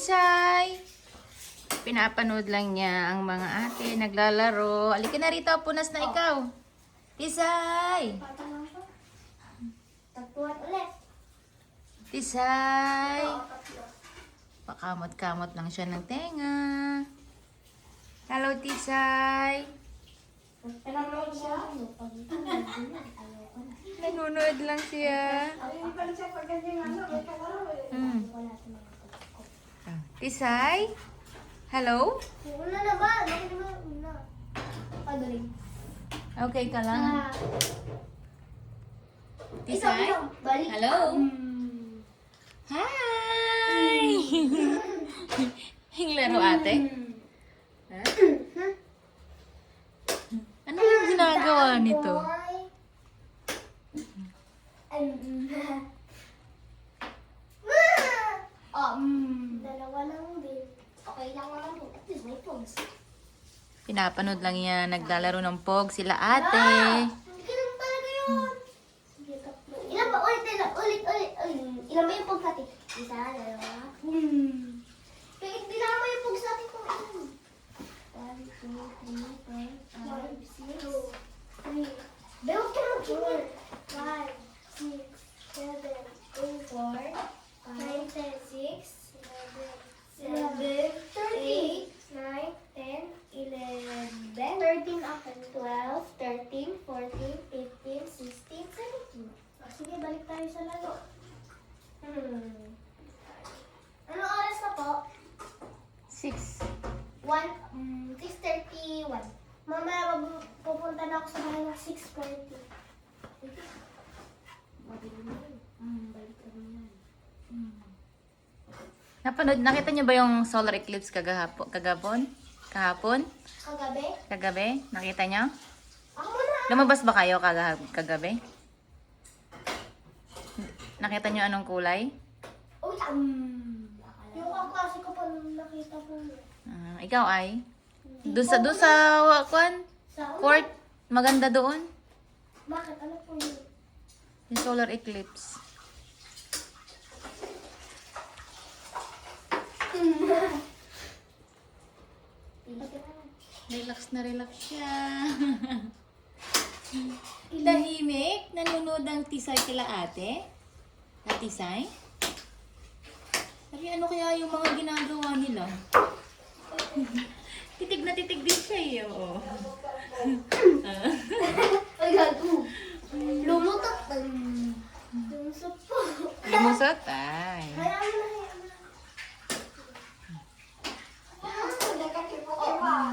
Tisay! Pinapanood lang niya ang mga ate naglalaro. Alika na rito, punas na ikaw. Tisay! Patanong ko. Tagpuan ulit. Tisay! Oo, tatlo. Pakamot-kamot lang siya ng tenga. Hello, Tisay! Pinanood siya. Nanonood lang siya. Ayun pa rin siya pag ganyan ano, may kalaro eh. Hmm. Wala sa mga ko. Tisay? Hello? Una na ba? Bakit naman una? Pagaling. Okay ka lang? Tisay? Ikaw, balik. Hello? Hi! Yung laro ate? Ha? Ano yung ginagawa nito? Oh, dalawa lang din. Okay lang naman din. At least may pogs. Pinapanood lang niya naglalaro ng pog sila ate. Hindi ka naman talaga yun. Sige, tatlo. Ilan ba? Ulit. Ilan ba yung pogs natin? Isa, dalawa. Kaya hindi naman yung pogs natin kung ilan. 1, 2, 3, 4, 5, 6, 3. Bewag ka naman sure. 5, 6, 7, 8, 4, 5, 10, 6, 11, 8, 9, 10, 11, 13 ako. 12, 13, 14, 15, 16, 17. Sige, balik tayo sa laro. Ano oras na po? 6. 6:31. Mamaya pupunta na ako sa bahay ng 6:40. Balik ka naman. Nakita niyo ba yung solar eclipse Kahapon? Kagabi? Kagabi? Nakita niyo? Ako muna. Lumabas ba kayo kagabi? Nakita niyo anong kulay? Uy, yung kaklase ko pa nung nakita ko. Ikaw ay? Doon sa kwan? Sa Court? Maganda doon? Bakit? Ano po yun? Yung solar eclipse. Relax siya. Tahimik? Nanonood ng Tisay kila ate? Na Tisay? Sabi, ano kaya yung mga ginagawa nila? Titig na titig din siya eh. Oo. Ay, gago. Lumutot. Lumusot po. Lumusot? Ay. Hayaan mo na.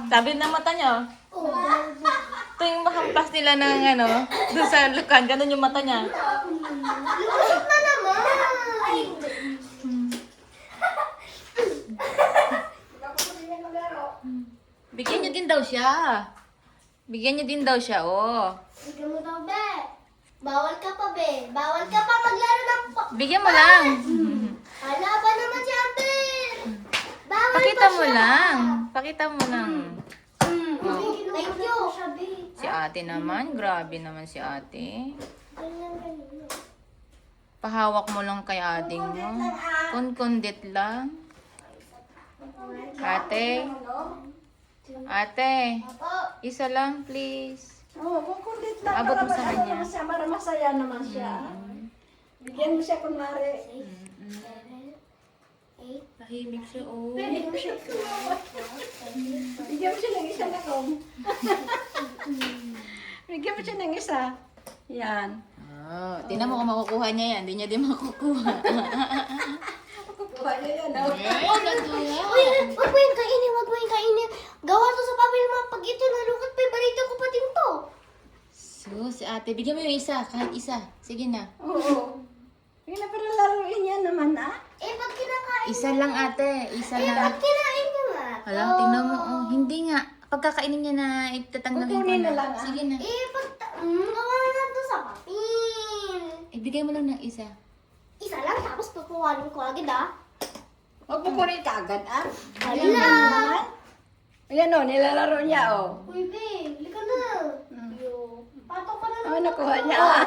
Sabi na mata niyo. Tuwing makampas nila ng doon sa lukan, ganun yung mata niya. Lumusot na naman. Ay, Bigyan niyo din daw siya. Oh. Bigyan mo daw, be. Bawal ka pa, be. Bawal ka pa maglaro ng Bigyan mo lang. Hala ba naman si ate? Bawal Pakita pa mo siya. lang. Pakita mo lang. Thank you. Si ate naman. Grabe naman si ate. Pahawak mo lang kay ading mo. Kunkundit lang. Ate. Ate. Apo. Isa lang, please. Oo, kukulit lang. Abot mo Para sa ano kanya. naman siya, para masaya naman siya. Bigyan mo siya kunwari. 7, 8, Tahimik siya, oh. Bigyan mo siya. Bigyan mo siya ng isa na kong. Bigyan mo siya ng isa. Yan. Oh, tingnan mo kung makukuha niya yan. Hindi niya din makukuha. Kukuha niya yan. oh. Ayun, natuwa. Uy, wag mo yung kainin, wag mo yung kainin. Gawa to sa papel mo. Pag ito nalukat pa, balito ko pa din to. So, si ate, bigyan mo yung isa. Kahit isa. Sige na. Oo. Sige na, para laruin yan naman, ah. Eh, pag kinakain, Isa lang, ate. Isa eh, lang. pag kinain nyo nga. Hala, tingnan mo. Oh, hindi nga. Pagkakainin niya na, itatanggapin ko Kukunin na. na lang, ah. Sige na. Eh, gawa na to sa papel. Ibigay mo lang ng isa. Isa lang, tapos kukuhanin ko agad ah. Huwag mo kunin ka agad, ah. Hala. Ayan naman. Ayan o, nilalaro niya, o. Uy, babe, lika na. Yo, patok ka na Oh, nakuha niya, ah.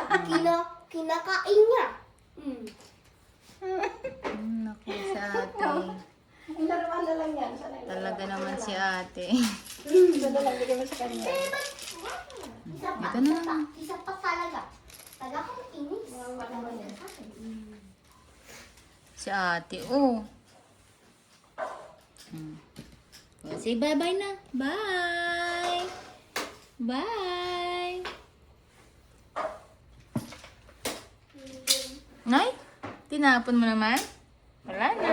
Kinakain niya. Naku, sa ate. Laruan na lang yan. Sana Talaga naman si ate. Ito na lang, bigyan mo sa kanya. Eh, ba't? Isa pa, Ito na. isa pa. Isa pa talaga. Taga ko inis. Wala naman yan. Si ate, oh. Say bye-bye na. Bye! Bye! Nay, tinapon mo naman? Wala na.